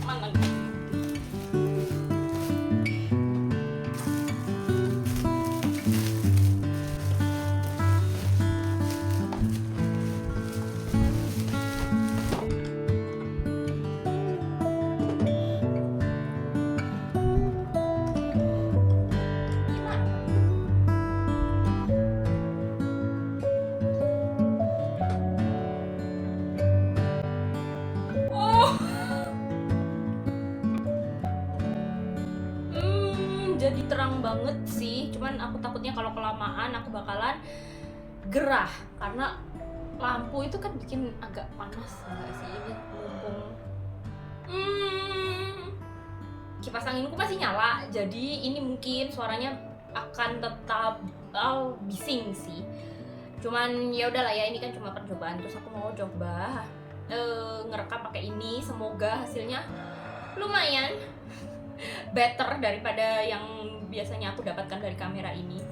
mana? Jadi terang banget sih, cuman aku takutnya kalau kelamaan aku bakalan gerah karena lampu itu kan bikin agak panas enggak sih ini mumpung kipas anginku masih nyala, jadi ini mungkin suaranya akan tetap bising sih. Cuman ya udahlah ya, ini kan cuma percobaan, terus aku mau coba ngerekam pakai ini, semoga hasilnya lumayan better daripada yang biasanya aku dapatkan dari kamera ini.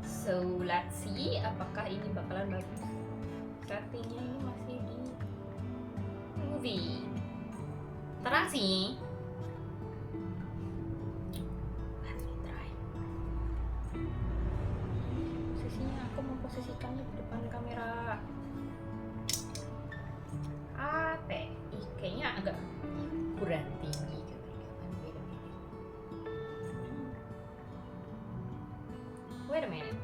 So let's see apakah ini bakalan bagus. Sepertinya ini masih di movie. Terang sih. Let me try. Posisinya aku mau posisikannya di depan kamera. Kayaknya agak kurang tinggi. Wait a minute.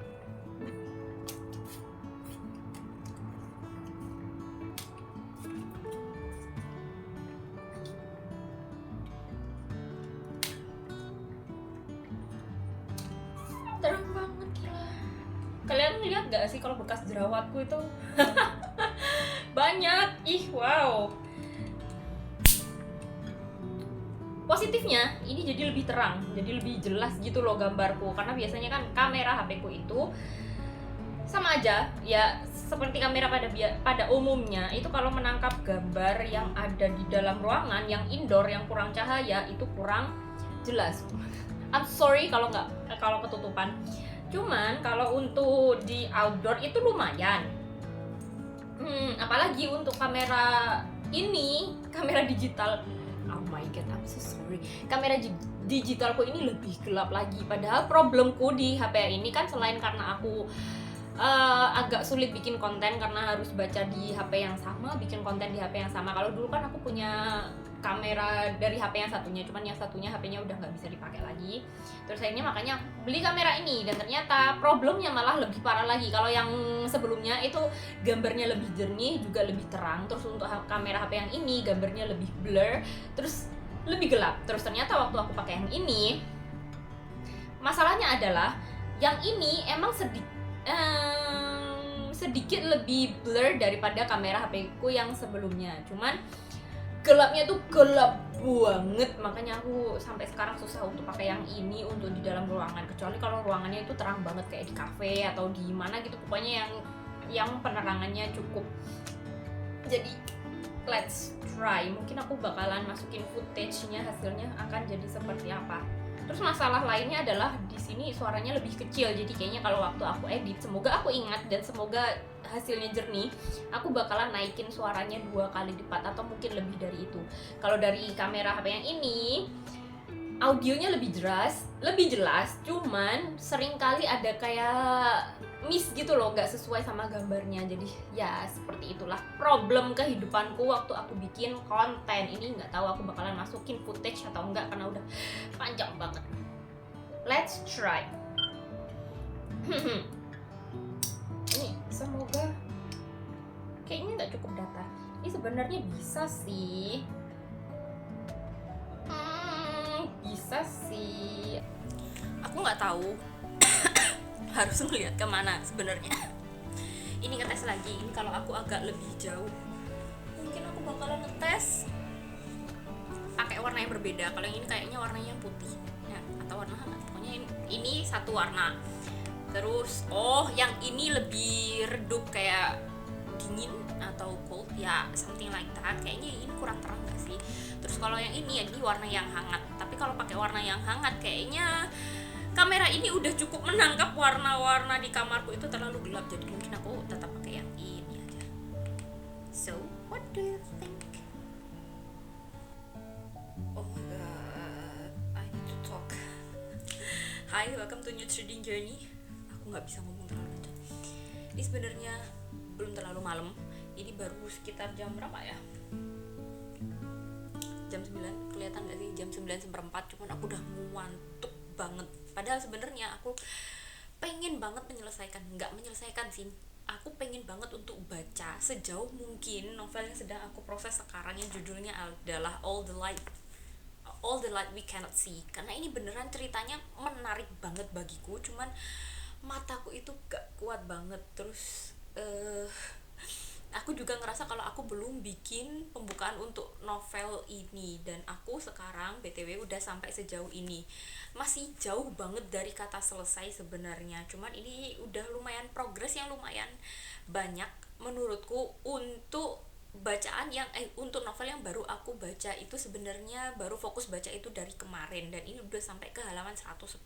Terang banget gila. Kalian lihat gak sih kalau bekas jerawatku itu? Banyak. Ih, wow. Positifnya ini jadi lebih terang, jadi lebih jelas gitu loh gambarku, karena biasanya kan kamera HP ku itu sama aja ya seperti kamera pada umumnya itu kalau menangkap gambar yang ada di dalam ruangan yang indoor yang kurang cahaya itu kurang jelas. I'm sorry kalau ketutupan. Cuman kalau untuk di outdoor itu lumayan. Apalagi untuk kamera ini, kamera digital. Oh my god, I'm so sorry. Kamera digitalku ini lebih gelap lagi. Padahal problemku di HP ini kan selain karena aku agak sulit bikin konten karena harus baca di HP yang sama, bikin konten di HP yang sama. Kalau dulu kan aku punya kamera dari HP yang satunya, cuman yang satunya HP-nya udah nggak bisa dipakai lagi. Terus akhirnya makanya beli kamera ini, dan ternyata problemnya malah lebih parah lagi. Kalau yang sebelumnya itu gambarnya lebih jernih, juga lebih terang. Terus untuk kamera HP yang ini gambarnya lebih blur, terus lebih gelap. Terus ternyata waktu aku pakai yang ini, masalahnya adalah yang ini emang sedikit lebih blur daripada kamera HP ku yang sebelumnya. Cuman gelapnya tuh gelap banget, makanya aku sampai sekarang susah untuk pakai yang ini untuk di dalam ruangan, kecuali kalau ruangannya itu terang banget kayak di cafe atau di mana gitu, pokoknya yang penerangannya cukup. Jadi let's try, mungkin aku bakalan masukin footage-nya, hasilnya akan jadi seperti apa. Terus masalah lainnya adalah di sini suaranya lebih kecil, jadi kayaknya kalau waktu aku edit, semoga aku ingat dan semoga hasilnya jernih, aku bakalan naikin suaranya 2 kali lipat atau mungkin lebih dari itu. Kalau dari kamera HP yang ini, audionya lebih jelas, cuman seringkali ada kayak miss gitu loh, nggak sesuai sama gambarnya. Jadi ya seperti itulah problem kehidupanku waktu aku bikin konten ini. Nggak tahu aku bakalan masukin footage atau enggak karena udah panjang banget. Let's try. Ini semoga kayaknya nggak cukup data. Ini sebenarnya bisa sih. Bisa sih. Aku nggak tahu harus ngeliat kemana sebenarnya. Ini ngetes lagi. Ini kalau aku agak lebih jauh, mungkin aku bakalan ngetes pakai warna yang berbeda. Kalau yang ini kayaknya warnanya putih ya, atau warna hangat. Pokoknya ini satu warna. Terus yang ini lebih redup kayak dingin atau cold ya, something like that. Kayaknya ini kurang terang gak sih? Terus kalau yang ini warna yang hangat. Tapi kalau pakai warna yang hangat kayaknya kamera ini udah cukup menangkap warna-warna di kamarku itu terlalu gelap. Jadi mungkin aku tetap pakai yang ini aja. So What do you think? Oh my god, I need to talk. Hi, welcome to New Trading Journey. Aku nggak bisa ngomong terlalu kencang. Ini sebenarnya belum terlalu malam. Ini baru sekitar jam berapa ya? Jam 9, kelihatan nggak sih? Jam 9:04. Cuman aku udah ngantuk banget. Padahal sebenarnya aku pengen banget nggak menyelesaikan sih. Aku pengen banget untuk baca sejauh mungkin novel yang sedang aku proses sekarang, yang judulnya adalah All the Light We Cannot See. Karena ini beneran ceritanya menarik banget bagiku, cuman mataku itu gak kuat banget. Terus aku juga ngerasa kalau aku belum bikin pembukaan untuk novel ini, dan aku sekarang BTW udah sampai sejauh ini. Masih jauh banget dari kata selesai sebenarnya, cuman ini udah lumayan progres yang lumayan banyak menurutku untuk bacaan yang untuk novel yang baru aku baca. Itu sebenarnya baru fokus baca itu dari kemarin, dan ini udah sampai ke halaman 110.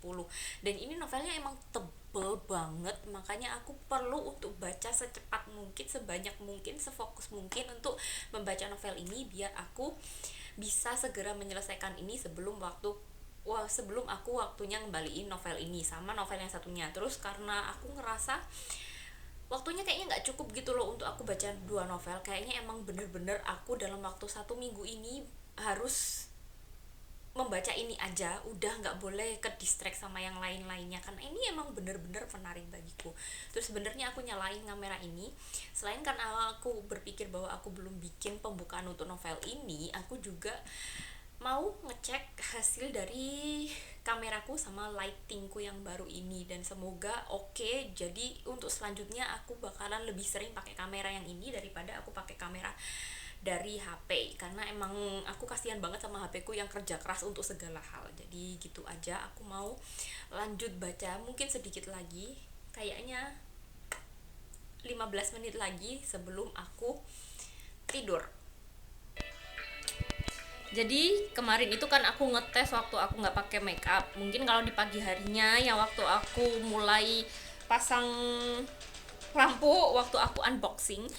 Dan ini novelnya emang tebel banget, makanya aku perlu untuk baca secepat mungkin, sebanyak mungkin, sefokus mungkin untuk membaca novel ini biar aku bisa segera menyelesaikan ini sebelum aku waktunya ngembaliin novel ini sama novel yang satunya. Terus karena aku ngerasa waktunya kayaknya nggak cukup gitu loh untuk aku baca 2 novel. Kayaknya emang bener-bener aku dalam waktu 1 minggu ini harus membaca ini aja, udah nggak boleh ke distract sama yang lain-lainnya, karena ini emang bener-bener menarik bagiku. Terus sebenarnya aku nyalain kamera ini selain karena aku berpikir bahwa aku belum bikin pembukaan untuk novel ini, aku juga mau ngecek hasil dari kameraku sama lightingku yang baru ini, dan semoga oke. Jadi untuk selanjutnya aku bakalan lebih sering pakai kamera yang ini daripada aku pakai kamera dari HP, karena emang aku kasihan banget sama HP ku yang kerja keras untuk segala hal. Jadi gitu aja, aku mau lanjut baca mungkin sedikit lagi, kayaknya 15 menit lagi sebelum aku tidur. Jadi kemarin itu kan aku ngetes waktu aku nggak pakai makeup. Mungkin kalau di pagi harinya yang waktu aku mulai pasang lampu, waktu aku unboxing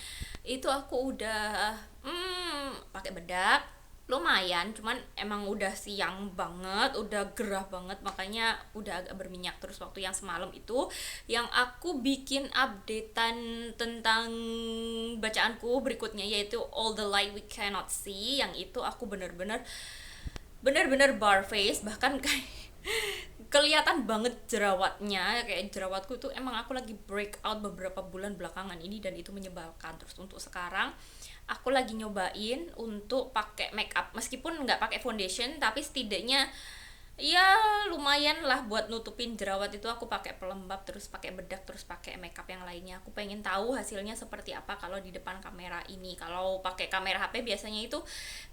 itu aku udah pakai bedak lumayan, cuman emang udah siang banget, udah gerah banget, makanya udah agak berminyak. Terus waktu yang semalam itu yang aku bikin updatean tentang bacaanku berikutnya, yaitu All the Light We Cannot See, yang itu aku bener-bener bar face, bahkan kayak kelihatan banget jerawatnya. Kayak jerawatku tuh emang aku lagi breakout beberapa bulan belakangan ini, dan itu menyebalkan. Terus untuk sekarang aku lagi nyobain untuk pakai makeup, meskipun nggak pakai foundation, tapi setidaknya ya lumayan lah buat nutupin jerawat itu. Aku pakai pelembab, terus pakai bedak, terus pakai makeup yang lainnya. Aku pengen tahu hasilnya seperti apa kalau di depan kamera ini. Kalau pakai kamera HP biasanya itu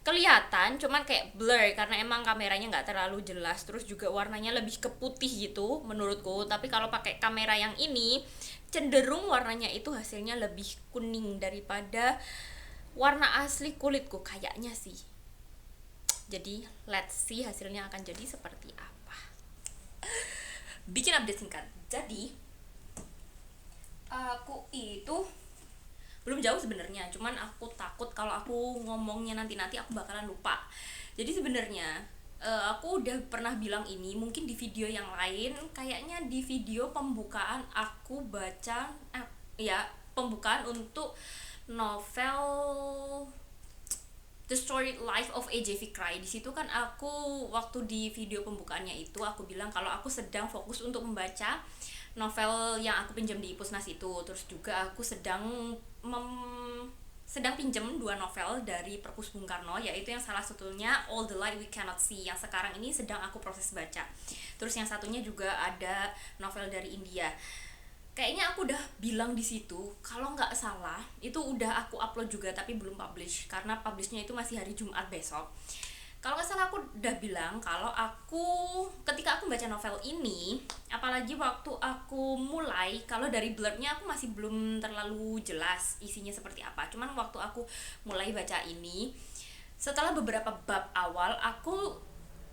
kelihatan cuman kayak blur karena emang kameranya nggak terlalu jelas, terus juga warnanya lebih ke putih gitu menurutku. Tapi kalau pakai kamera yang ini cenderung warnanya itu hasilnya lebih kuning daripada warna asli kulitku kayaknya sih. Jadi let's see hasilnya akan jadi seperti apa. Bikin update singkat. Jadi aku itu belum jauh sebenarnya, cuman aku takut kalau aku ngomongnya nanti aku bakalan lupa. Jadi sebenarnya aku udah pernah bilang ini mungkin di video yang lain, kayaknya di video pembukaan aku baca pembukaan untuk novel The Story Life of A.J. Fikry. Di situ kan aku waktu di video pembukaannya itu aku bilang kalau aku sedang fokus untuk membaca novel yang aku pinjam di Pusnas itu. Terus juga aku sedang pinjam 2 novel dari Perpus Bung Karno, yaitu yang salah satunya All the Light We Cannot See yang sekarang ini sedang aku proses baca. Terus yang satunya juga ada novel dari India. Kayaknya aku udah bilang di situ, kalau nggak salah itu udah aku upload juga tapi belum publish karena publishnya itu masih hari Jumat besok. Kalau nggak salah aku udah bilang kalau ketika aku baca novel ini, apalagi waktu aku mulai, kalau dari blurbnya aku masih belum terlalu jelas isinya seperti apa. Cuman waktu aku mulai baca ini, setelah beberapa bab awal aku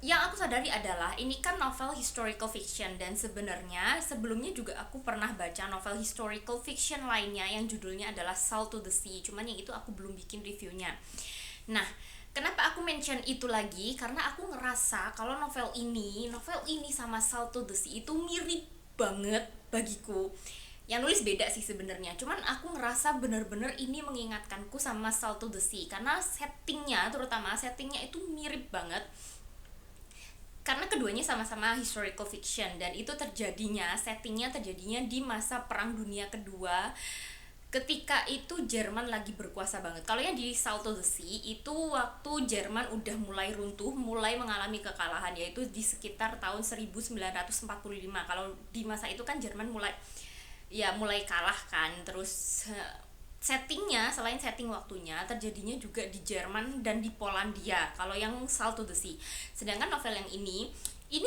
yang aku sadari adalah ini kan novel historical fiction, dan sebenarnya sebelumnya juga aku pernah baca novel historical fiction lainnya yang judulnya adalah Salt to the Sea, cuman yang itu aku belum bikin reviewnya. Nah, kenapa aku mention itu lagi? Karena aku ngerasa kalau novel ini sama Salt to the Sea itu mirip banget bagiku. Yang nulis beda sih sebenarnya, cuman aku ngerasa bener-bener ini mengingatkanku sama Salt to the Sea karena terutama settingnya itu mirip banget, karena keduanya sama-sama historical fiction, dan itu settingnya terjadinya di masa Perang Dunia Kedua, ketika itu Jerman lagi berkuasa banget. Kalau yang di Salt to the Sea itu waktu Jerman udah mulai runtuh, mulai mengalami kekalahan, yaitu di sekitar tahun 1945. Kalau di masa itu kan Jerman mulai kalah kan. Terus settingnya, selain setting waktunya, terjadinya juga di Jerman dan di Polandia kalau yang Salt to the Sea. Sedangkan novel yang ini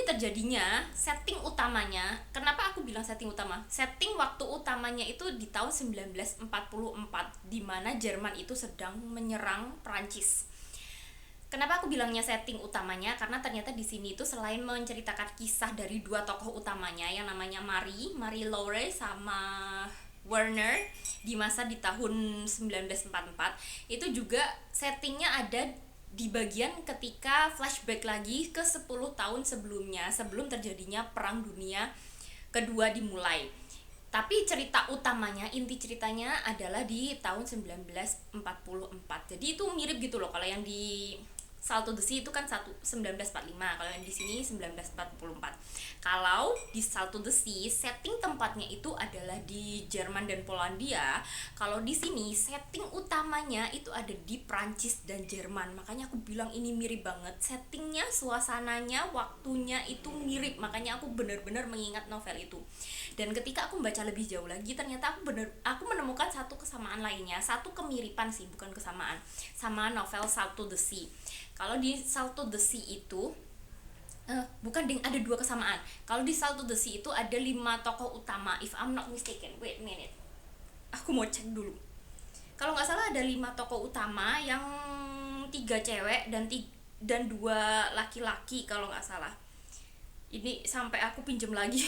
terjadinya setting utamanya. Kenapa aku bilang setting utama? Setting waktu utamanya itu di tahun 1944, di mana Jerman itu sedang menyerang Prancis. Kenapa aku bilangnya setting utamanya? Karena ternyata di sini itu selain menceritakan kisah dari dua tokoh utamanya yang namanya Marie Laure sama Werner di masa di tahun 1944, itu juga settingnya ada di bagian ketika flashback lagi ke 10 tahun sebelumnya, sebelum terjadinya Perang Dunia Kedua dimulai. Tapi cerita utamanya, inti ceritanya adalah di tahun 1944. Jadi itu mirip gitu loh. Kalau yang di Salt to the Sea itu kan 1945, kalau yang di sini 1944. Kalau di Salt to the Sea setting tempatnya itu adalah di Jerman dan Polandia. Kalau di sini setting utamanya itu ada di Prancis dan Jerman. Makanya aku bilang ini mirip banget. Settingnya, suasananya, waktunya itu mirip. Makanya aku benar-benar mengingat novel itu. Dan ketika aku membaca lebih jauh lagi, ternyata aku menemukan satu kesamaan lainnya, satu kemiripan sih, bukan kesamaan, sama novel Salt to the Sea. Kalau di Salt to the Sea itu ada dua kesamaan. Kalau di Salt to the Sea itu ada 5 tokoh utama, if I'm not mistaken. Wait a minute, aku mau cek dulu. Kalau nggak salah ada 5 tokoh utama, yang 3 cewek dan 2 laki-laki kalau nggak salah. Ini sampai aku pinjem lagi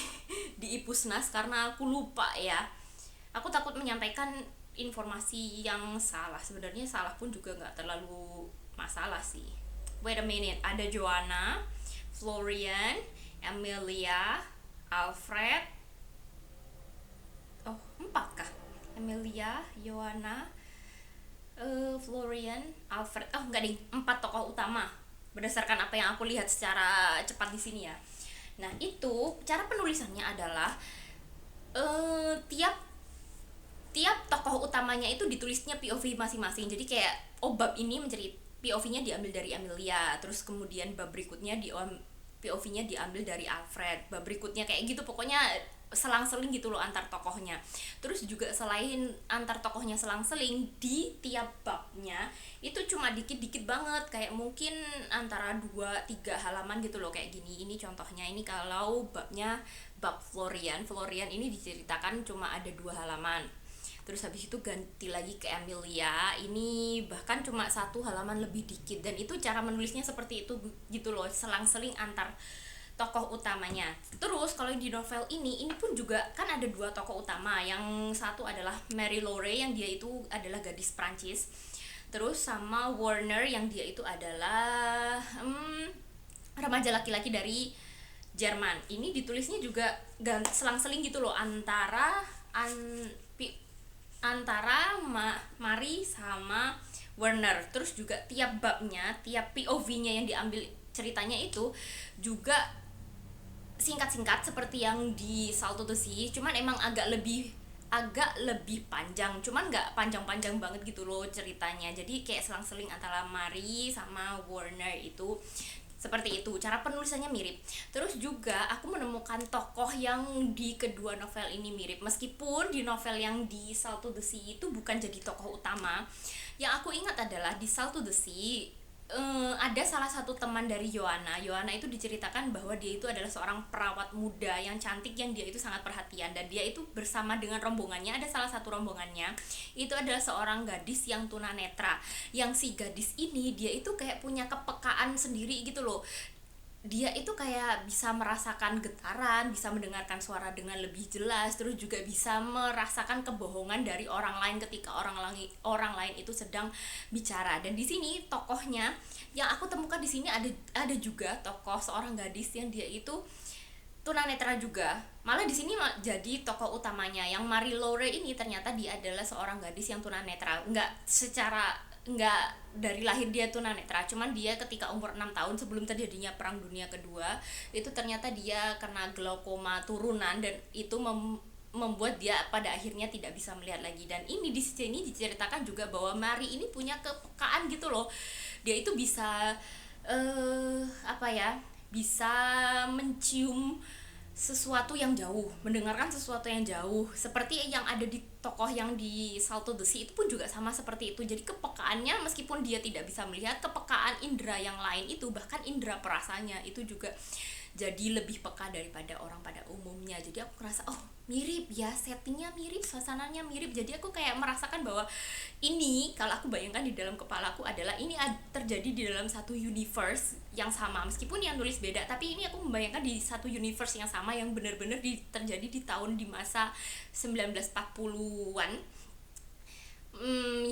di Ipusnas karena aku lupa ya. Aku takut menyampaikan informasi yang salah. Sebenarnya salah pun juga nggak terlalu masalah sih. Wait a minute, ada Joanna, Florian, Emilia, Alfred. Oh, 4 kah? Emilia, Joanna, Florian, Alfred. Oh, enggak ding, 4 tokoh utama berdasarkan apa yang aku lihat secara cepat di sini ya. Nah, itu cara penulisannya adalah tiap tokoh utamanya itu ditulisnya POV masing-masing. Jadi kayak bab ini POV-nya diambil dari Amelia, terus kemudian bab berikutnya POV-nya diambil dari Alfred, bab berikutnya kayak gitu, pokoknya selang-seling gitu loh antar tokohnya. Terus juga selain antar tokohnya selang-seling, di tiap babnya itu cuma dikit-dikit banget, kayak mungkin antara 2-3 halaman gitu loh, kayak gini. Ini contohnya, ini kalau bab Florian ini diceritakan cuma ada 2 halaman. Terus habis itu ganti lagi ke Emilia, ini bahkan cuma 1 halaman lebih dikit, dan itu cara menulisnya seperti itu gitu loh, selang-seling antar tokoh utamanya. Terus kalau di novel ini pun juga kan ada 2 tokoh utama, yang satu adalah Marie Laure yang dia itu adalah gadis Prancis, terus sama Werner yang dia itu adalah remaja laki-laki dari Jerman. Ini ditulisnya juga selang-seling gitu loh antara Marie sama Werner. Terus juga tiap babnya, tiap POV-nya yang diambil ceritanya itu juga singkat-singkat seperti yang di Salt to the Sea, cuman emang agak lebih panjang, cuman nggak panjang-panjang banget gitu loh ceritanya. Jadi kayak selang-seling antara Marie sama Werner itu seperti itu. Cara penulisannya mirip. Terus juga aku menemukan tokoh yang di kedua novel ini mirip, meskipun di novel yang di Salt to the Sea itu bukan jadi tokoh utama. Yang aku ingat adalah di Salt to the Sea ada salah satu teman dari Joanna itu diceritakan bahwa dia itu adalah seorang perawat muda yang cantik, yang dia itu sangat perhatian, dan dia itu bersama dengan rombongannya, ada salah satu rombongannya itu adalah seorang gadis yang tunanetra, yang si gadis ini dia itu kayak punya kepekaan sendiri gitu loh. dia itu kayak bisa merasakan getaran, bisa mendengarkan suara dengan lebih jelas, terus juga bisa merasakan kebohongan dari orang lain ketika orang lain itu sedang bicara. Dan di sini tokohnya yang aku temukan di sini ada juga tokoh seorang gadis yang dia itu tunanetra juga. Malah di sini jadi tokoh utamanya yang Marie Laure ini ternyata dia adalah seorang gadis yang tunanetra. Nggak dari lahir dia tunanetra, cuman dia ketika umur 6 tahun sebelum terjadinya Perang Dunia Kedua itu ternyata dia kena glaukoma turunan dan itu membuat dia pada akhirnya tidak bisa melihat lagi. Dan ini di sini diceritakan juga bahwa Marie ini punya kepekaan gitu loh. Dia itu bisa apa ya, bisa mencium sesuatu yang jauh, mendengarkan sesuatu yang jauh, seperti yang ada di tokoh yang di Salto the Sea itu pun juga sama seperti itu. Jadi kepekaannya meskipun dia tidak bisa melihat, kepekaan indera yang lain itu, bahkan indera perasanya itu juga jadi lebih peka daripada orang pada umumnya. Jadi aku ngerasa oh mirip ya, settingnya mirip, suasananya mirip. Jadi aku kayak merasakan bahwa ini kalau aku bayangkan di dalam kepala aku adalah ini terjadi di dalam satu universe yang sama, meskipun yang nulis beda, tapi ini aku membayangkan di satu universe yang sama yang benar-benar terjadi di tahun di masa 1940-an.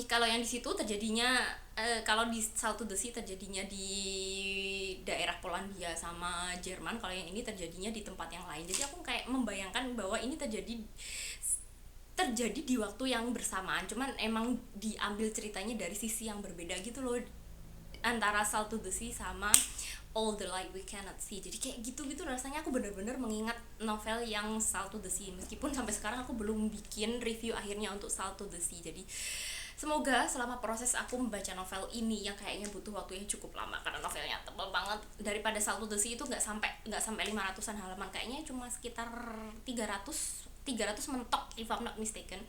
Kalau yang di situ terjadinya kalau di Salto the Sea terjadinya di daerah Polandia sama Jerman, kalau yang ini terjadinya di tempat yang lain. Jadi aku kayak membayangkan bahwa ini terjadi di waktu yang bersamaan, cuman emang diambil ceritanya dari sisi yang berbeda gitu loh, antara Salto the Sea sama All the Light We Cannot See. Jadi kayak gitu-gitu rasanya aku bener-bener mengingat novel yang Salto the Sea, meskipun sampai sekarang aku belum bikin review akhirnya untuk Salto the Sea. Jadi semoga selama proses aku membaca novel ini yang kayaknya butuh waktu yang cukup lama karena novelnya tebal banget, daripada Salto the Sea itu nggak sampai 500-an halaman, kayaknya cuma sekitar 300 mentok if I'm not mistaken.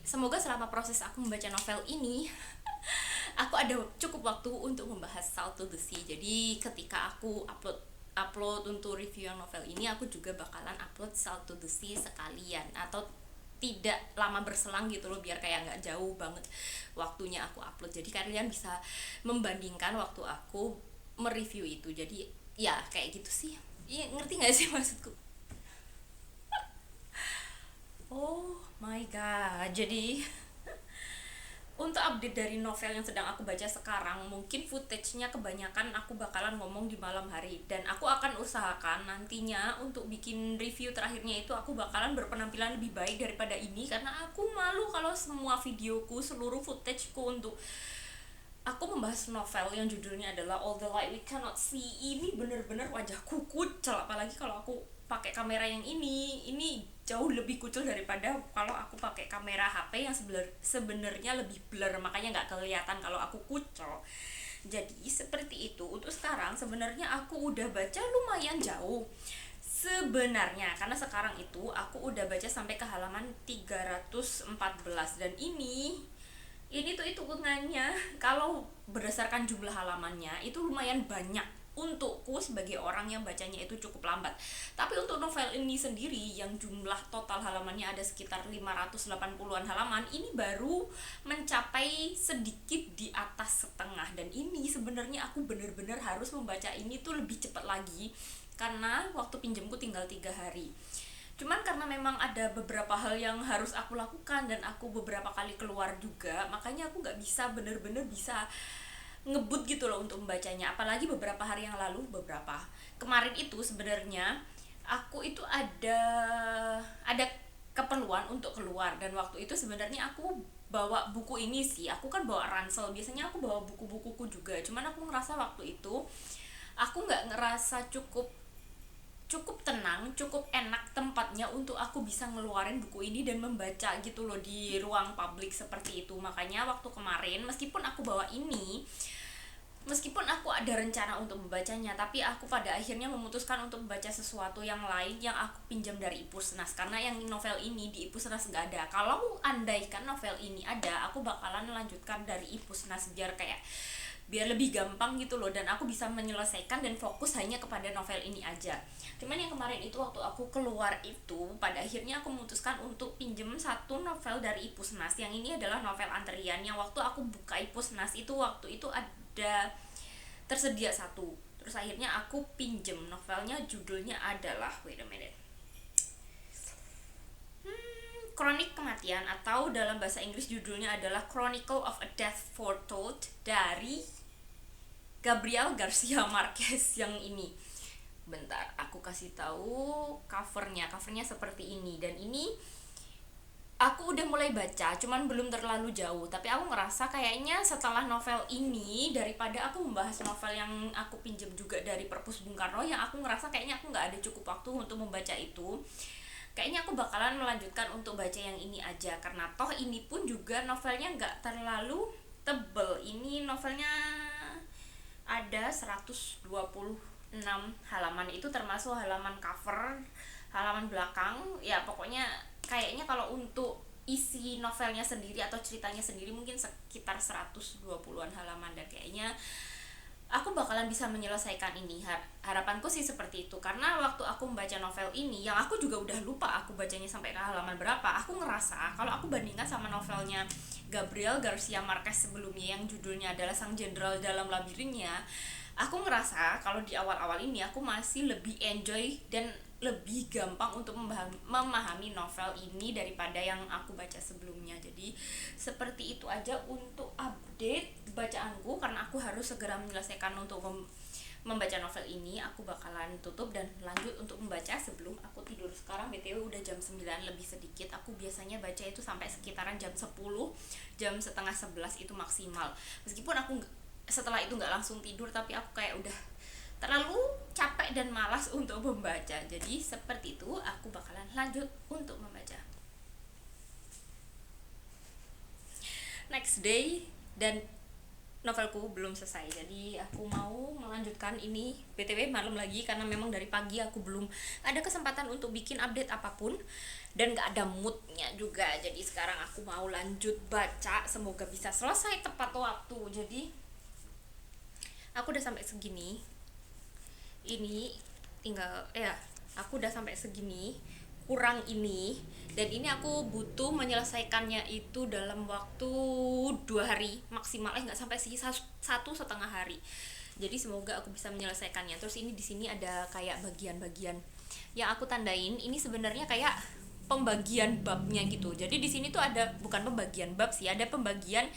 Semoga selama proses aku membaca novel ini aku ada cukup waktu untuk membahas Salto the Sea. Jadi ketika aku upload untuk review yang novel ini, aku juga bakalan upload Salto the Sea sekalian, atau tidak lama berselang gitu loh, biar kayak nggak jauh banget waktunya aku upload. Jadi kalian bisa membandingkan waktu aku mereview itu. Jadi ya kayak gitu sih. Iya, ngerti nggak sih maksudku? Oh my god. Jadi untuk update dari novel yang sedang aku baca sekarang, mungkin footage-nya kebanyakan aku bakalan ngomong di malam hari, dan aku akan usahakan nantinya untuk bikin review terakhirnya itu aku bakalan berpenampilan lebih baik daripada ini, karena aku malu kalau semua videoku, seluruh footageku untuk aku membahas novel yang judulnya adalah All the Light We Cannot See ini bener-bener wajahku kucel, apalagi kalau aku pakai kamera yang ini jauh lebih kucel daripada kalau aku pakai kamera HP yang sebenarnya lebih blur, makanya nggak kelihatan kalau aku kucel. Jadi seperti itu. Untuk sekarang sebenarnya aku udah baca lumayan jauh sebenarnya, karena sekarang itu aku udah baca sampai ke halaman 314, dan ini tuh hitungannya kalau berdasarkan jumlah halamannya itu lumayan banyak untukku sebagai orang yang bacanya itu cukup lambat. Tapi untuk novel ini sendiri yang jumlah total halamannya ada sekitar 580-an halaman, ini baru mencapai sedikit di atas setengah, dan ini sebenarnya aku bener-bener harus membaca ini tuh lebih cepat lagi karena waktu pinjamku tinggal 3 hari. Cuman karena memang ada beberapa hal yang harus aku lakukan dan aku beberapa kali keluar juga, makanya aku nggak bisa bener-bener bisa ngebut gitu loh untuk membacanya. Apalagi beberapa hari yang lalu, kemarin itu sebenarnya aku itu ada keperluan untuk keluar, dan waktu itu sebenarnya aku bawa buku ini sih. Aku kan bawa ransel, biasanya aku bawa buku-bukuku juga, cuman aku ngerasa waktu itu aku nggak ngerasa cukup tenang, cukup enak tempatnya untuk aku bisa ngeluarin buku ini dan membaca gitu loh di ruang publik seperti itu. Makanya waktu kemarin meskipun aku ada rencana untuk membacanya, tapi aku pada akhirnya memutuskan untuk membaca sesuatu yang lain yang aku pinjam dari Ipusnas, karena yang novel ini di Ipusnas nggak ada. Kalau andaikan novel ini ada, aku bakalan melanjutkan dari Ipusnas biar lebih gampang gitu loh, dan aku bisa menyelesaikan dan fokus hanya kepada novel ini aja. Cuman yang kemarin itu waktu aku keluar itu, pada akhirnya aku memutuskan untuk pinjem satu novel dari Ipusnas. Yang ini adalah novel antrian yang waktu aku buka Ipusnas itu, waktu itu ada tersedia satu. Terus akhirnya aku pinjem novelnya, judulnya adalah wait a minute, Kronik Kematian, atau dalam bahasa Inggris judulnya adalah Chronicle of a Death Foretold dari Gabriel Garcia Marquez yang ini. Bentar, aku kasih tahu covernya. Covernya seperti ini, dan ini aku udah mulai baca, cuman belum terlalu jauh. Tapi aku ngerasa kayaknya setelah novel ini, daripada aku membahas novel yang aku pinjam juga dari Perpus Bung Karno, yang aku ngerasa kayaknya aku nggak ada cukup waktu untuk membaca itu, kayaknya aku bakalan melanjutkan untuk baca yang ini aja. Karena toh ini pun juga novelnya nggak terlalu tebel. Ini novelnya ada 126 halaman, itu termasuk halaman cover, halaman belakang. Ya pokoknya kayaknya kalau untuk isi novelnya sendiri atau ceritanya sendiri mungkin sekitar 120-an halaman, dan kayaknya aku bakalan bisa menyelesaikan ini. Harapanku sih seperti itu, karena waktu aku membaca novel ini, yang aku juga udah lupa aku bacanya sampai ke halaman berapa, aku ngerasa kalau aku bandingkan sama novelnya Gabriel Garcia Marquez sebelumnya yang judulnya adalah Sang Jenderal Dalam Labirinnya, aku ngerasa kalau di awal-awal ini aku masih lebih enjoy dan lebih gampang untuk memahami novel ini daripada yang aku baca sebelumnya. Jadi seperti itu aja untuk update bacaanku, karena aku harus segera menyelesaikan untuk membaca novel ini. Aku bakalan tutup dan lanjut untuk membaca sebelum aku tidur. Sekarang BTW udah jam 9 lebih sedikit. Aku biasanya baca itu sampai sekitaran jam 10, jam setengah 11 itu maksimal. Meskipun aku setelah itu nggak langsung tidur, tapi aku kayak udah terlalu capek dan malas untuk membaca. Jadi seperti itu, aku bakalan lanjut untuk membaca. Next day, dan novelku belum selesai, jadi aku mau melanjutkan ini. BTW malam lagi, karena memang dari pagi aku belum ada kesempatan untuk bikin update apapun dan gak ada moodnya juga. Jadi sekarang aku mau lanjut baca, semoga bisa selesai tepat waktu. Jadi aku udah sampai segini, ini tinggal aku udah sampai segini kurang ini, dan ini aku butuh menyelesaikannya itu dalam waktu 2 hari maksimal, nggak sampai sih, 1,5 hari. Jadi semoga aku bisa menyelesaikannya. Terus ini di sini ada kayak bagian-bagian yang aku tandain. Ini sebenarnya kayak pembagian babnya gitu. Jadi di sini tuh ada, bukan pembagian bab sih, ada pembagian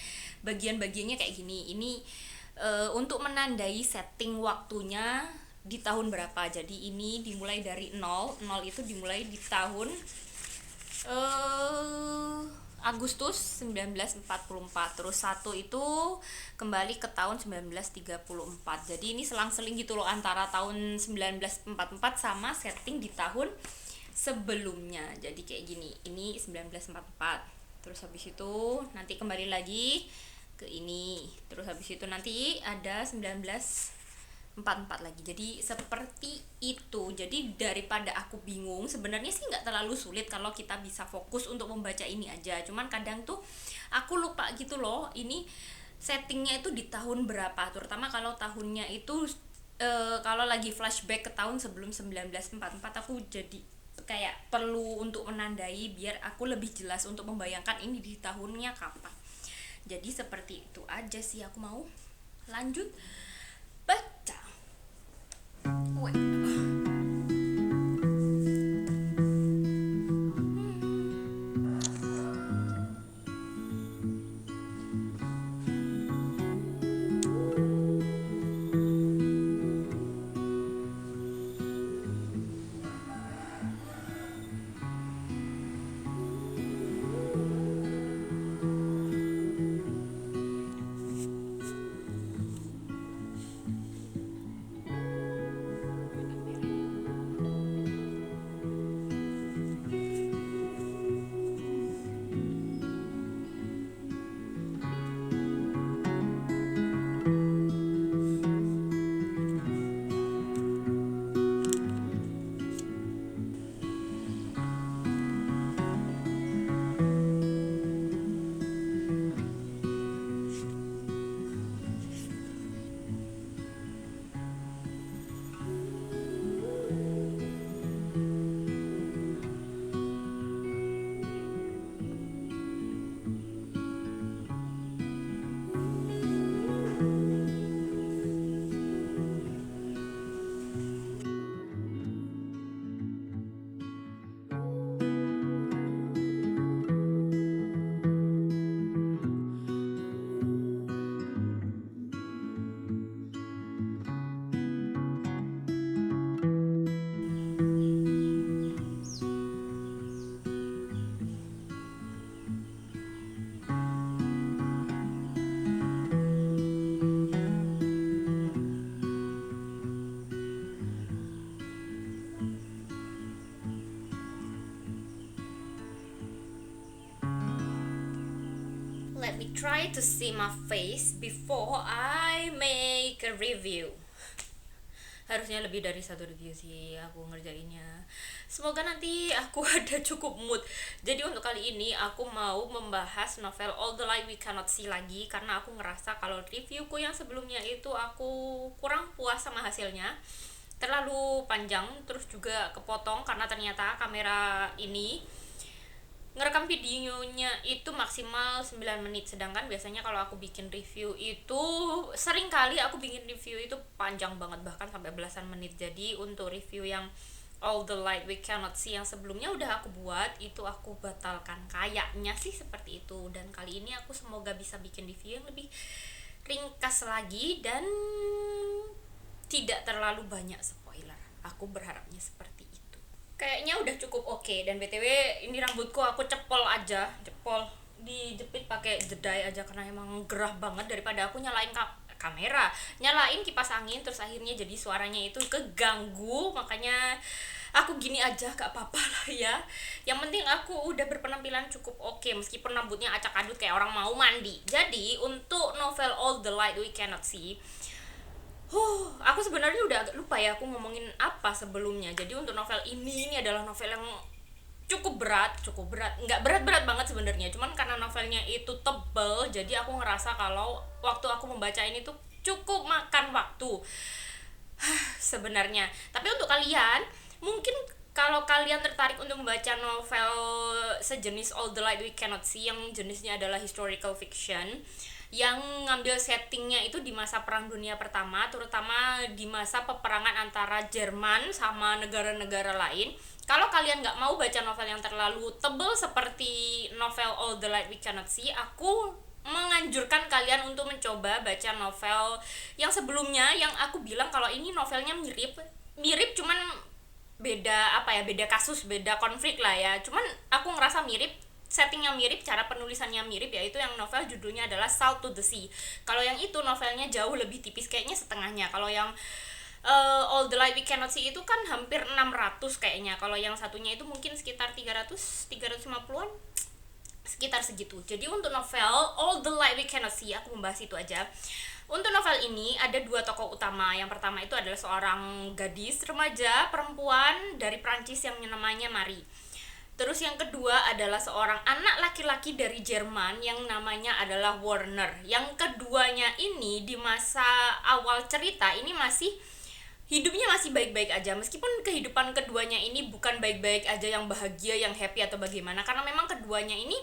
bagian-bagiannya kayak gini. Ini untuk menandai setting waktunya di tahun berapa. Jadi ini dimulai dari 0 itu dimulai di tahun Agustus 1944. Terus 1 itu kembali ke tahun 1934. Jadi ini selang-seling gitu loh antara tahun 1944 sama setting di tahun sebelumnya. Jadi kayak gini, ini 1944. Terus habis itu nanti kembali lagi ke ini. Terus habis itu nanti ada 1944 lagi. Jadi seperti itu. Jadi daripada aku bingung, sebenarnya sih nggak terlalu sulit kalau kita bisa fokus untuk membaca ini aja. Cuman kadang tuh aku lupa gitu loh, ini settingnya itu di tahun berapa. Terutama kalau tahunnya itu kalau lagi flashback ke tahun sebelum 1944, aku jadi kayak perlu untuk menandai biar aku lebih jelas untuk membayangkan ini di tahunnya kapan. Jadi seperti itu aja sih, aku mau lanjut baca. try to see my face before I make a review. Harusnya lebih dari satu review sih aku ngerjainnya. Semoga nanti aku ada cukup mood. Jadi untuk kali ini aku mau membahas novel All the Light We Cannot See lagi, karena aku ngerasa kalau reviewku yang sebelumnya itu aku kurang puas sama hasilnya. Terlalu panjang, terus juga kepotong karena ternyata kamera ini ngerekam videonya itu maksimal 9 menit, sedangkan biasanya kalau aku bikin review itu sering kali aku bikin review itu panjang banget, bahkan sampai belasan menit. Jadi untuk review yang All the Light We Cannot See yang sebelumnya udah aku buat, itu aku batalkan, kayaknya sih seperti itu. Dan kali ini aku semoga bisa bikin review yang lebih ringkas lagi dan tidak terlalu banyak spoiler. Aku berharapnya seperti itu. Kayaknya udah cukup oke. Dan BTW ini rambutku aku cepol dijepit pakai jedai aja karena emang gerah banget, daripada aku nyalain kamera, nyalain kipas angin terus akhirnya jadi suaranya itu keganggu. Makanya aku gini aja, gak apa-apa lah ya. Yang penting aku udah berpenampilan cukup oke meskipun rambutnya acak-adut kayak orang mau mandi. Jadi untuk novel All the Light We Cannot See, aku sebenarnya udah agak lupa ya aku ngomongin apa sebelumnya. Jadi untuk novel ini adalah novel yang cukup berat, nggak berat-berat banget sebenarnya, cuman karena novelnya itu tebel, jadi aku ngerasa kalau waktu aku membaca ini tuh cukup makan waktu sebenarnya. Tapi untuk kalian, mungkin kalau kalian tertarik untuk membaca novel sejenis All the Light We Cannot See yang jenisnya adalah historical fiction, yang ngambil settingnya itu di masa Perang Dunia Pertama, terutama di masa peperangan antara Jerman sama negara-negara lain. Kalau kalian nggak mau baca novel yang terlalu tebel seperti novel All the Light We Cannot See, aku menganjurkan kalian untuk mencoba baca novel yang sebelumnya, yang aku bilang kalau ini novelnya mirip cuman beda kasus, beda konflik lah ya. Cuman aku ngerasa mirip, settingnya mirip, cara penulisannya mirip, yaitu yang novel judulnya adalah Salt to the Sea. Kalau yang itu novelnya jauh lebih tipis, kayaknya setengahnya. Kalau yang All the Light We Cannot See itu kan hampir 600 kayaknya. Kalau yang satunya itu mungkin sekitar 350-an, sekitar segitu. Jadi untuk novel All the Light We Cannot See aku membahas itu aja. Untuk novel ini ada dua tokoh utama. Yang pertama itu adalah seorang gadis remaja perempuan dari Prancis yang namanya Marie. Terus yang kedua adalah seorang anak laki-laki dari Jerman yang namanya adalah Werner. Yang keduanya ini di masa awal cerita ini hidupnya masih baik-baik aja, meskipun kehidupan keduanya ini bukan baik-baik aja yang bahagia, yang happy atau bagaimana, karena memang keduanya ini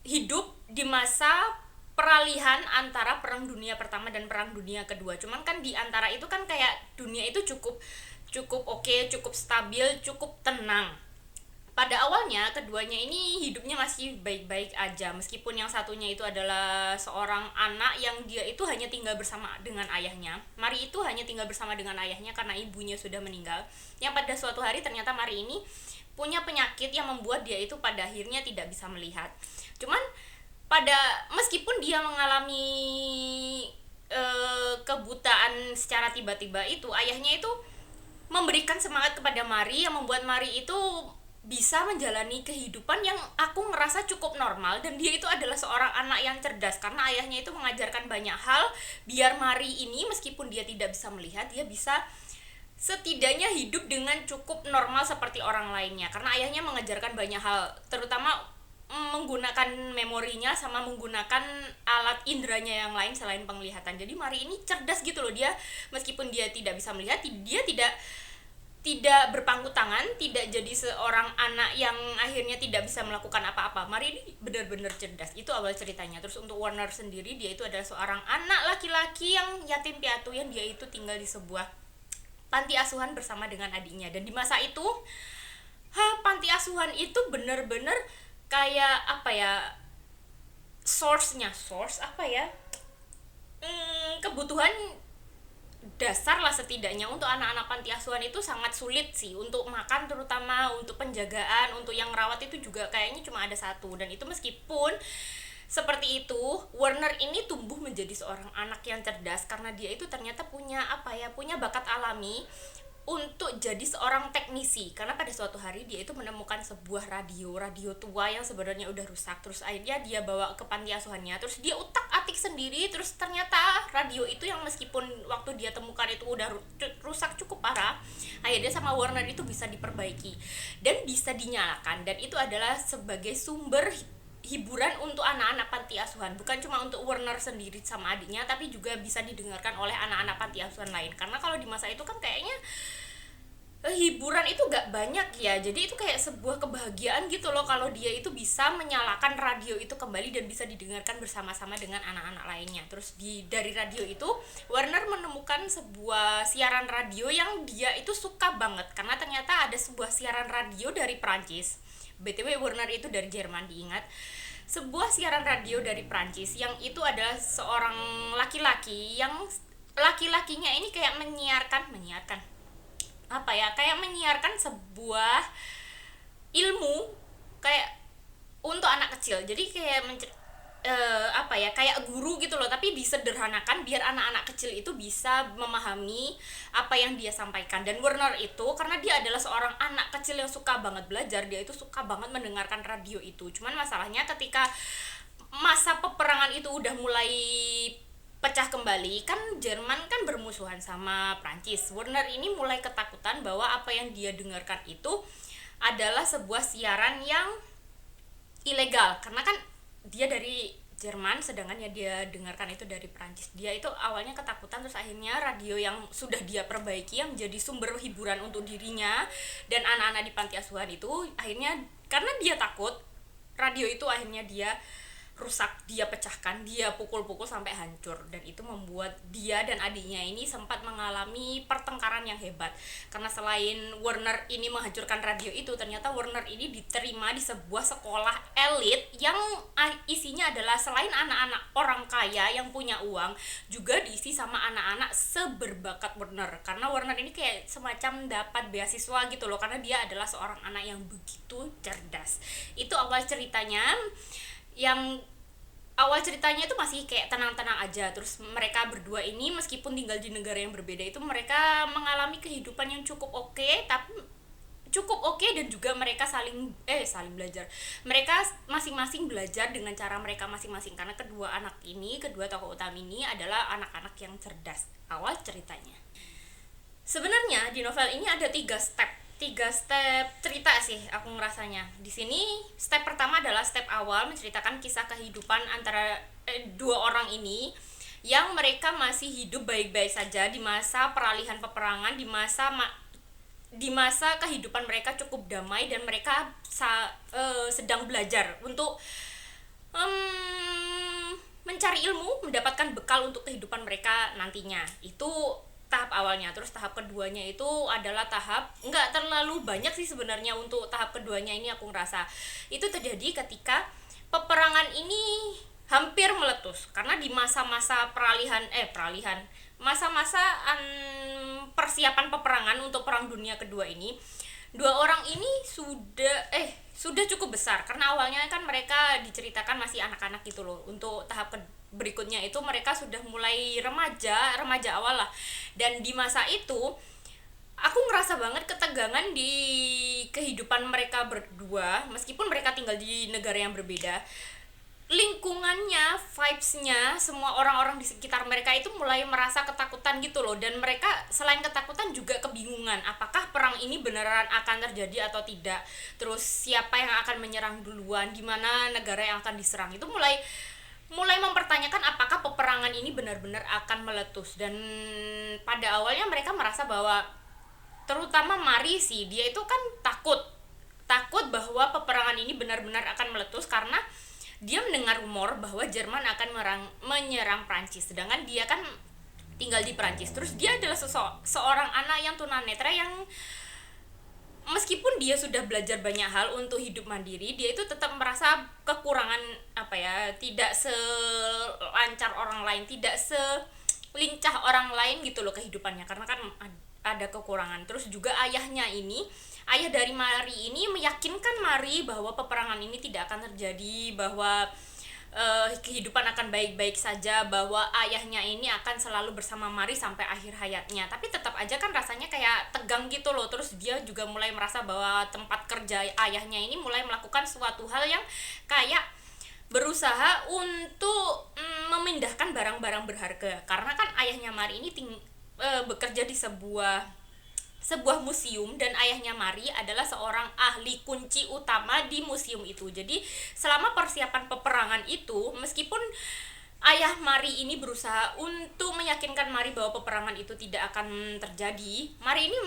hidup di masa peralihan antara Perang Dunia Pertama dan Perang Dunia Kedua. Cuman kan di antara itu kan kayak dunia itu cukup oke, cukup stabil, cukup tenang. Pada awalnya keduanya ini hidupnya masih baik-baik aja, meskipun yang satunya itu adalah seorang anak yang dia itu hanya tinggal bersama dengan ayahnya. Marie itu hanya tinggal bersama dengan ayahnya karena ibunya sudah meninggal, yang pada suatu hari ternyata Marie ini punya penyakit yang membuat dia itu pada akhirnya tidak bisa melihat. Cuman meskipun dia mengalami kebutaan secara tiba-tiba itu, ayahnya itu memberikan semangat kepada Marie yang membuat Marie itu bisa menjalani kehidupan yang aku ngerasa cukup normal. Dan dia itu adalah seorang anak yang cerdas karena ayahnya itu mengajarkan banyak hal biar Marie ini meskipun dia tidak bisa melihat, dia bisa setidaknya hidup dengan cukup normal seperti orang lainnya, karena ayahnya mengajarkan banyak hal, terutama menggunakan memorinya sama menggunakan alat inderanya yang lain selain penglihatan. Jadi Marie ini cerdas gitu loh, dia meskipun dia tidak bisa melihat, dia tidak berpangku tangan, tidak jadi seorang anak yang akhirnya tidak bisa melakukan apa-apa. Marie ini benar-benar cerdas. Itu awal ceritanya. Terus untuk Werner sendiri, dia itu adalah seorang anak laki-laki yang yatim piatu, yang dia itu tinggal di sebuah panti asuhan bersama dengan adiknya. Dan di masa itu, panti asuhan itu benar-benar kayak apa ya? Source apa ya? Kebutuhan dasar lah setidaknya untuk anak-anak panti asuhan itu sangat sulit sih untuk makan, terutama untuk penjagaan, untuk yang rawat itu juga kayaknya cuma ada satu. Dan itu meskipun seperti itu, Werner ini tumbuh menjadi seorang anak yang cerdas karena dia itu ternyata punya bakat alami, untuk jadi seorang teknisi, karena pada suatu hari dia itu menemukan sebuah radio tua yang sebenarnya udah rusak. Terus akhirnya dia bawa ke panti asuhannya, terus dia utak-atik sendiri, terus ternyata radio itu yang meskipun waktu dia temukan itu udah rusak cukup parah, akhirnya sama Warner itu bisa diperbaiki dan bisa dinyalakan, dan itu adalah sebagai sumber hiburan untuk anak-anak panti asuhan, bukan cuma untuk Warner sendiri sama adiknya, tapi juga bisa didengarkan oleh anak-anak panti asuhan lain. Karena kalau di masa itu kan kayaknya hiburan itu gak banyak ya, jadi itu kayak sebuah kebahagiaan gitu loh kalau dia itu bisa menyalakan radio itu kembali dan bisa didengarkan bersama-sama dengan anak-anak lainnya. Terus dari radio itu Warner menemukan sebuah siaran radio yang dia itu suka banget, karena ternyata ada sebuah siaran radio dari Prancis. BTW Warner itu dari Jerman, diingat. Sebuah siaran radio dari Prancis yang itu adalah seorang laki-laki yang laki-lakinya ini kayak menyiarkan apa ya, kayak menyiarkan sebuah ilmu kayak untuk anak kecil. Jadi kayak apa ya, kayak guru gitu loh, tapi disederhanakan biar anak-anak kecil itu bisa memahami apa yang dia sampaikan. Dan Warner itu karena dia adalah seorang anak kecil yang suka banget belajar, dia itu suka banget mendengarkan radio itu. Cuman masalahnya ketika masa peperangan itu udah mulai pecah kembali, kan Jerman kan bermusuhan sama Prancis. Warner ini mulai ketakutan bahwa apa yang dia dengarkan itu adalah sebuah siaran yang ilegal, karena kan dia dari Jerman sedangkan ya dia dengarkan itu dari Prancis. Dia itu awalnya ketakutan, terus akhirnya radio yang sudah dia perbaiki yang menjadi sumber hiburan untuk dirinya dan anak-anak di panti asuhan itu, akhirnya karena dia takut, radio itu akhirnya dia rusak, dia pecahkan, dia pukul-pukul sampai hancur, dan itu membuat dia dan adiknya ini sempat mengalami pertengkaran yang hebat. Karena selain Warner ini menghancurkan radio itu, ternyata Warner ini diterima di sebuah sekolah elit yang isinya adalah selain anak-anak orang kaya yang punya uang, juga diisi sama anak-anak seberbakat Warner. Karena Warner ini kayak semacam dapat beasiswa gitu loh, karena dia adalah seorang anak yang begitu cerdas. Itu awal ceritanya. Yang awal ceritanya itu masih kayak tenang-tenang aja. Terus mereka berdua ini meskipun tinggal di negara yang berbeda itu, mereka mengalami kehidupan yang cukup oke, dan juga mereka saling belajar. Mereka masing-masing belajar dengan cara mereka masing-masing, karena kedua tokoh utama ini adalah anak-anak yang cerdas. Awal ceritanya. Sebenarnya di novel ini ada tiga step cerita sih aku ngerasanya. Di sini step pertama adalah step awal menceritakan kisah kehidupan antara dua orang ini yang mereka masih hidup baik-baik saja di masa peralihan peperangan, di masa kehidupan mereka cukup damai, dan mereka sedang belajar untuk mencari ilmu, mendapatkan bekal untuk kehidupan mereka nantinya. Itu tahap awalnya. Terus tahap keduanya itu adalah tahap nggak terlalu banyak sih sebenarnya. Untuk tahap keduanya ini aku ngerasa itu terjadi ketika peperangan ini hampir meletus, karena di masa-masa persiapan peperangan untuk Perang Dunia Kedua ini, dua orang ini sudah cukup besar, karena awalnya kan mereka diceritakan masih anak-anak gitu loh. Untuk tahap berikutnya itu mereka sudah mulai remaja awal lah. Dan di masa itu aku ngerasa banget ketegangan di kehidupan mereka berdua, meskipun mereka tinggal di negara yang berbeda. Lingkungannya, vibes-nya, semua orang-orang di sekitar mereka itu mulai merasa ketakutan gitu loh. Dan mereka selain ketakutan juga kebingungan, apakah perang ini beneran akan terjadi atau tidak. Terus siapa yang akan menyerang duluan, di mana negara yang akan diserang. Itu mulai mempertanyakan apakah peperangan ini benar-benar akan meletus. Dan pada awalnya mereka merasa bahwa, terutama Mari sih, dia itu kan takut bahwa peperangan ini benar-benar akan meletus, karena dia mendengar rumor bahwa Jerman akan menyerang Prancis, sedangkan dia kan tinggal di Prancis. Terus dia adalah seorang anak yang tunanetra yang meskipun dia sudah belajar banyak hal untuk hidup mandiri, dia itu tetap merasa kekurangan tidak selancar orang lain, tidak selincah orang lain gitu loh kehidupannya, karena kan ada kekurangan. Terus juga ayah dari Mari ini meyakinkan Mari bahwa peperangan ini tidak akan terjadi, bahwa kehidupan akan baik-baik saja, bahwa ayahnya ini akan selalu bersama Mari sampai akhir hayatnya. Tapi tetap aja kan rasanya kayak tegang gitu loh. Terus dia juga mulai merasa bahwa tempat kerja ayahnya ini mulai melakukan suatu hal yang kayak berusaha untuk memindahkan barang-barang berharga. Karena kan ayahnya Mari ini bekerja di sebuah museum, dan ayahnya Mari adalah seorang ahli kunci utama di museum itu. Jadi selama persiapan peperangan itu, meskipun ayah Mari ini berusaha untuk meyakinkan Mari bahwa peperangan itu tidak akan terjadi, Mari ini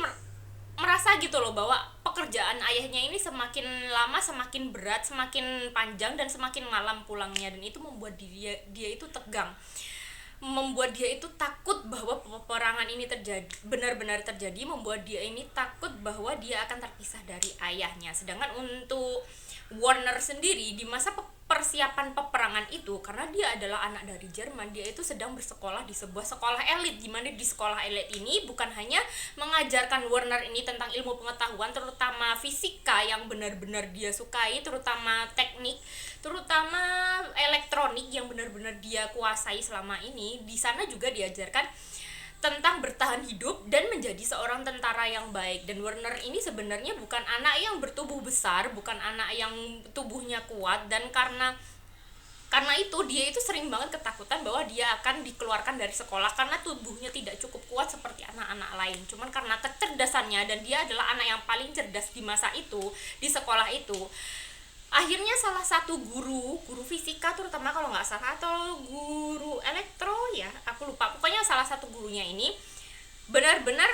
merasa gitu loh bahwa pekerjaan ayahnya ini semakin lama semakin berat, semakin panjang, dan semakin malam pulangnya, dan itu membuat dia itu tegang, membuat dia itu takut bahwa peperangan ini benar-benar terjadi, membuat dia ini takut bahwa dia akan terpisah dari ayahnya. Sedangkan untuk Warner sendiri di masa persiapan peperangan itu, karena dia adalah anak dari Jerman, dia itu sedang bersekolah di sebuah sekolah elit, di mana di sekolah elit ini bukan hanya mengajarkan Warner ini tentang ilmu pengetahuan, terutama fisika yang benar-benar dia sukai, terutama teknik, terutama elektronik yang benar-benar dia kuasai selama ini. Di sana juga diajarkan tentang bertahan hidup dan menjadi seorang tentara yang baik. Dan Warner ini sebenarnya bukan anak yang bertubuh besar, bukan anak yang tubuhnya kuat, dan karena itu dia itu sering banget ketakutan bahwa dia akan dikeluarkan dari sekolah karena tubuhnya tidak cukup kuat seperti anak-anak lain. Cuman karena kecerdasannya, dan dia adalah anak yang paling cerdas di masa itu, di sekolah itu, akhirnya salah satu guru fisika terutama kalau nggak salah, atau guru elektro ya, aku lupa, pokoknya salah satu gurunya ini benar-benar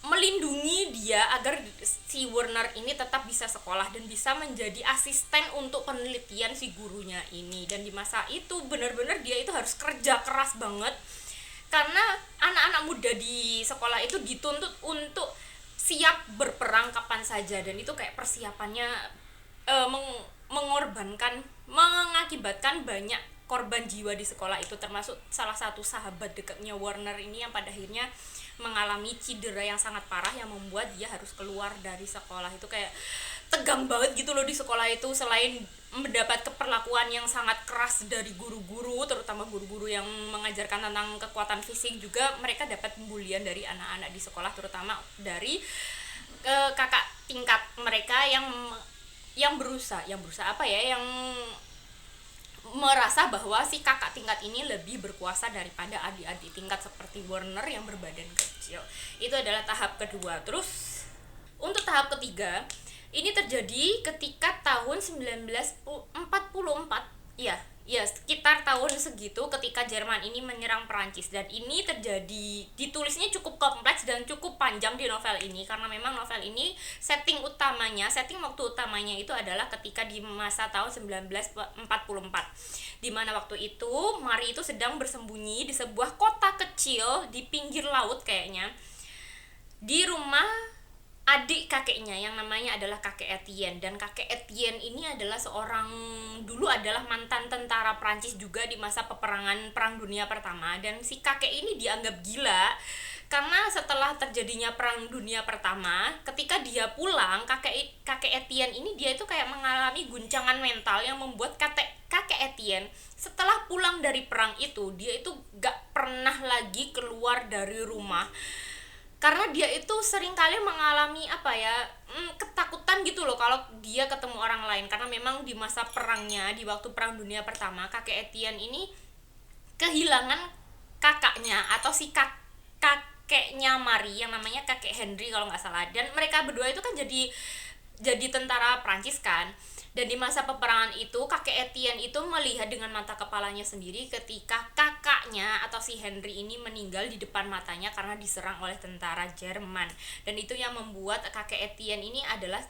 melindungi dia agar si Warner ini tetap bisa sekolah dan bisa menjadi asisten untuk penelitian si gurunya ini. Dan di masa itu benar-benar dia itu harus kerja keras banget, karena anak-anak muda di sekolah itu dituntut untuk siap berperang kapan saja, dan itu kayak persiapannya mengakibatkan banyak korban jiwa di sekolah itu, termasuk salah satu sahabat dekatnya Warner ini yang pada akhirnya mengalami cedera yang sangat parah yang membuat dia harus keluar dari sekolah. Itu kayak tegang banget gitu loh di sekolah itu. Selain mendapat keperlakuan yang sangat keras dari guru-guru, terutama guru-guru yang mengajarkan tentang kekuatan fisik, juga mereka dapat pembulian dari anak-anak di sekolah, terutama dari kakak tingkat mereka yang berusaha yang merasa bahwa si kakak tingkat ini lebih berkuasa daripada adik-adik tingkat seperti Warner yang berbadan kecil. Itu adalah tahap kedua. Terus untuk tahap ketiga ini terjadi ketika tahun 1944, ya sekitar tahun segitu, ketika Jerman ini menyerang Perancis. Dan ini terjadi, ditulisnya cukup kompleks dan cukup panjang di novel ini, karena memang novel ini setting waktu utamanya itu adalah ketika di masa tahun 1944, di mana waktu itu Mari itu sedang bersembunyi di sebuah kota kecil di pinggir laut kayaknya, di rumah adik kakeknya yang namanya adalah kakek Etienne. Dan kakek Etienne ini adalah dulu adalah mantan tentara Prancis juga di masa peperangan Perang Dunia Pertama. Dan si kakek ini dianggap gila karena setelah terjadinya Perang Dunia Pertama, ketika dia pulang, kakek Etienne ini dia itu kayak mengalami guncangan mental yang membuat kakek Etienne setelah pulang dari perang itu, dia itu gak pernah lagi keluar dari rumah, karena dia itu seringkali mengalami ketakutan gitu loh kalau dia ketemu orang lain. Karena memang di masa perangnya, di waktu Perang Dunia Pertama, kakek Etienne ini kehilangan kakaknya atau si kakeknya Mari yang namanya kakek Henry kalau nggak salah. Dan mereka berdua itu kan jadi tentara Prancis kan. Dan di masa peperangan itu, kakek Etienne itu melihat dengan mata kepalanya sendiri ketika kakaknya atau si Henry ini meninggal di depan matanya karena diserang oleh tentara Jerman. Dan itu yang membuat kakek Etienne ini adalah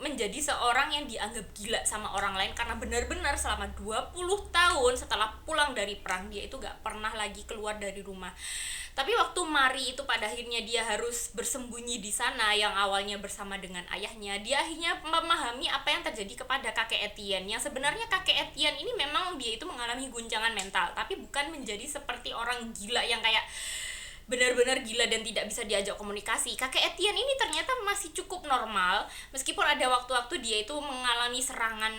menjadi seorang yang dianggap gila sama orang lain, karena benar-benar selama 20 tahun setelah pulang dari perang dia itu gak pernah lagi keluar dari rumah. Tapi waktu Mari itu pada akhirnya dia harus bersembunyi di sana yang awalnya bersama dengan ayahnya, dia akhirnya memahami apa yang terjadi kepada kakek Etienne. Yang sebenarnya kakek Etienne ini memang dia itu mengalami guncangan mental, tapi bukan menjadi seperti orang gila yang kayak benar-benar gila dan tidak bisa diajak komunikasi. Kakek Etienne ini ternyata masih cukup normal, meskipun ada waktu-waktu dia itu mengalami serangan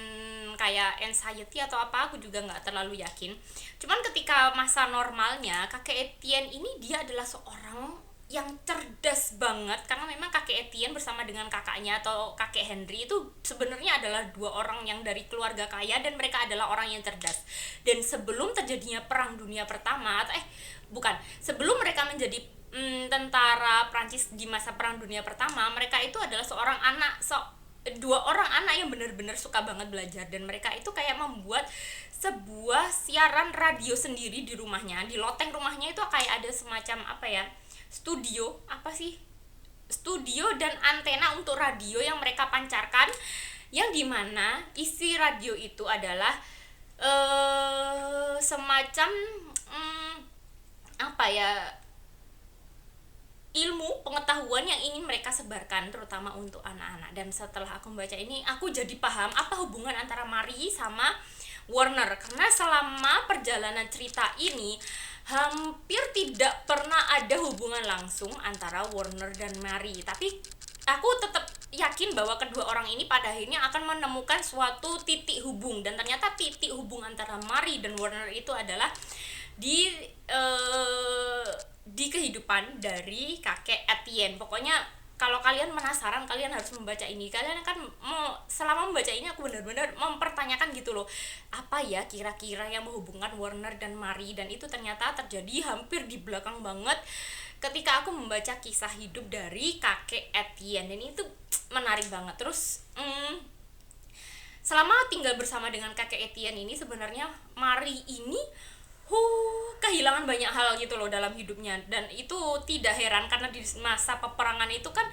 kayak anxiety atau apa, aku juga nggak terlalu yakin. Cuman ketika masa normalnya, kakek Etienne ini dia adalah seorang yang cerdas banget, karena memang kakek Etienne bersama dengan kakaknya atau kakek Henry itu sebenarnya adalah dua orang yang dari keluarga kaya dan mereka adalah orang yang cerdas. Dan sebelum terjadinya Perang Dunia Pertama sebelum mereka menjadi tentara Prancis di masa Perang Dunia Pertama, mereka itu adalah dua orang anak yang benar-benar suka banget belajar, dan mereka itu kayak membuat sebuah siaran radio sendiri di rumahnya. Di loteng rumahnya itu kayak ada semacam studio dan antena untuk radio yang mereka pancarkan, yang dimana isi radio itu adalah semacam ilmu pengetahuan yang ingin mereka sebarkan terutama untuk anak-anak. Dan setelah aku membaca ini, aku jadi paham apa hubungan antara Marie sama Warner, karena selama perjalanan cerita ini hampir tidak pernah ada hubungan langsung antara Warner dan Marie, tapi aku tetap yakin bahwa kedua orang ini pada akhirnya akan menemukan suatu titik hubung. Dan ternyata titik hubung antara Marie dan Warner itu adalah di kehidupan dari kakek Etienne. Pokoknya kalau kalian penasaran, kalian harus membaca ini. Kalian kan selama membaca ini aku benar-benar mempertanyakan gitu loh, apa ya kira-kira yang menghubungkan Warner dan Marie. Dan itu ternyata terjadi hampir di belakang banget ketika aku membaca kisah hidup dari kakek Etienne. Dan itu menarik banget. Terus selama tinggal bersama dengan kakek Etienne ini, sebenarnya Marie ini kehilangan banyak hal gitu loh dalam hidupnya. Dan itu tidak heran, karena di masa peperangan itu kan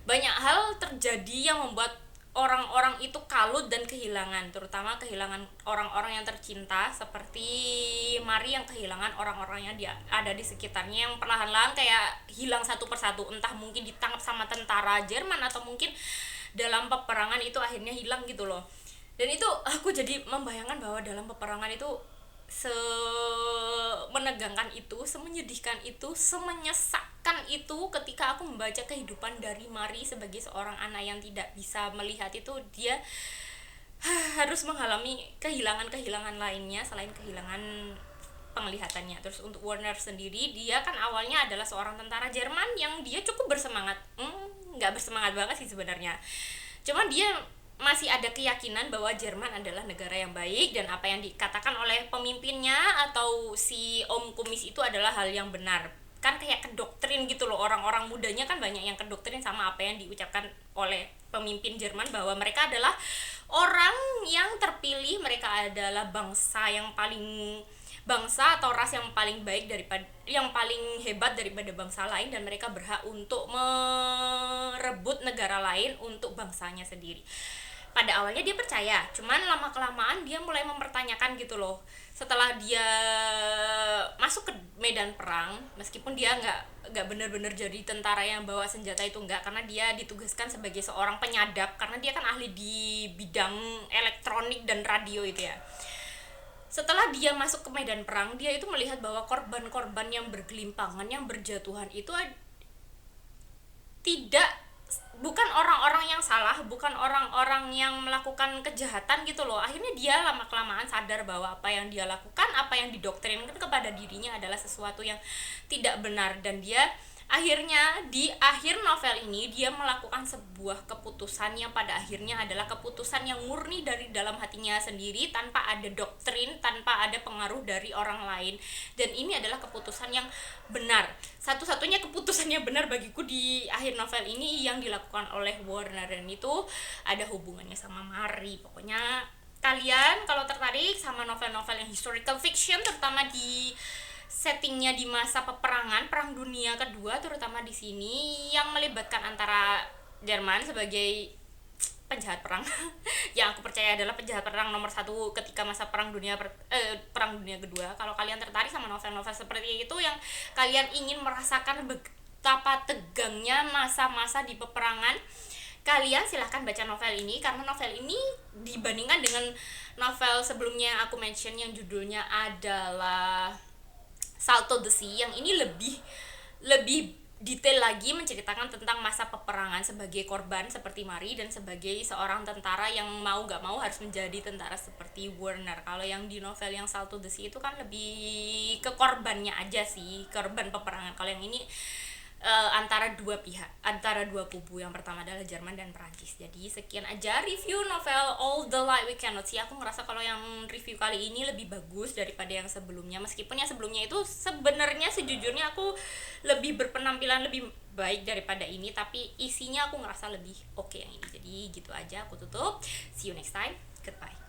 banyak hal terjadi yang membuat orang-orang itu kalut dan kehilangan, terutama kehilangan orang-orang yang tercinta, seperti Marie yang kehilangan orang-orang yang ada di sekitarnya yang perlahan-lahan kayak hilang satu persatu, entah mungkin ditangkap sama tentara Jerman atau mungkin dalam peperangan itu akhirnya hilang gitu loh. Dan itu aku jadi membayangkan bahwa dalam peperangan itu menegangkan itu, semenyedihkan itu, semenyesakkan itu ketika aku membaca kehidupan dari Marie sebagai seorang anak yang tidak bisa melihat itu. Dia harus mengalami kehilangan-kehilangan lainnya selain kehilangan penglihatannya. Terus untuk Warner sendiri, dia kan awalnya adalah seorang tentara Jerman yang dia cukup bersemangat, nggak bersemangat banget sih sebenarnya, cuman dia masih ada keyakinan bahwa Jerman adalah negara yang baik dan apa yang dikatakan oleh pemimpinnya atau si Om Kumis itu adalah hal yang benar. Kan kayak kedoktrin gitu loh, orang-orang mudanya kan banyak yang kedoktrin sama apa yang diucapkan oleh pemimpin Jerman, bahwa mereka adalah orang yang terpilih, mereka adalah bangsa atau ras yang paling baik yang paling hebat daripada bangsa lain, dan mereka berhak untuk merebut negara lain untuk bangsanya sendiri. Pada awalnya dia percaya, cuman lama-kelamaan dia mulai mempertanyakan gitu loh. Setelah dia masuk ke medan perang, meskipun dia nggak benar-benar jadi tentara yang bawa senjata itu, enggak, karena dia ditugaskan sebagai seorang penyadap, karena dia kan ahli di bidang elektronik dan radio itu ya. Setelah dia masuk ke medan perang, dia itu melihat bahwa korban-korban yang bergelimpangan, yang berjatuhan itu bukan orang-orang yang salah, bukan orang-orang yang melakukan kejahatan gitu loh. Akhirnya dia lama-kelamaan sadar bahwa apa yang dia lakukan, apa yang didoktrinkan kepada dirinya adalah sesuatu yang tidak benar. Dan dia akhirnya di akhir novel ini dia melakukan sebuah keputusan yang pada akhirnya adalah keputusan yang murni dari dalam hatinya sendiri, tanpa ada doktrin, tanpa ada pengaruh dari orang lain. Dan ini adalah keputusan yang benar, satu-satunya keputusan yang benar bagiku di akhir novel ini yang dilakukan oleh Warner. Dan itu ada hubungannya sama Marie. Pokoknya kalian kalau tertarik sama novel-novel yang historical fiction, terutama di settingnya di masa peperangan Perang Dunia Kedua, terutama di sini yang melibatkan antara Jerman sebagai penjahat perang yang aku percaya adalah penjahat perang nomor 1 ketika masa Perang Dunia Kedua. Kalau kalian tertarik sama novel-novel seperti itu, yang kalian ingin merasakan betapa tegangnya masa-masa di peperangan, kalian silahkan baca novel ini. Karena novel ini dibandingkan dengan novel sebelumnya yang aku mention yang judulnya adalah Salt of the Sea, yang ini lebih detail lagi menceritakan tentang masa peperangan sebagai korban seperti Mari dan sebagai seorang tentara yang mau gak mau harus menjadi tentara seperti Werner. Kalau yang di novel yang Salt to the Sea itu kan lebih ke korbannya aja sih, korban peperangan. Kalau yang ini antara dua pihak, antara dua kubu. Yang pertama adalah Jerman dan Perancis. Jadi sekian aja review novel All the Light We Cannot See. Aku ngerasa kalau yang review kali ini lebih bagus daripada yang sebelumnya, meskipun yang sebelumnya itu sebenarnya sejujurnya aku lebih berpenampilan lebih baik daripada ini, tapi isinya aku ngerasa lebih oke yang ini. Jadi gitu aja, aku tutup. See you next time. Goodbye.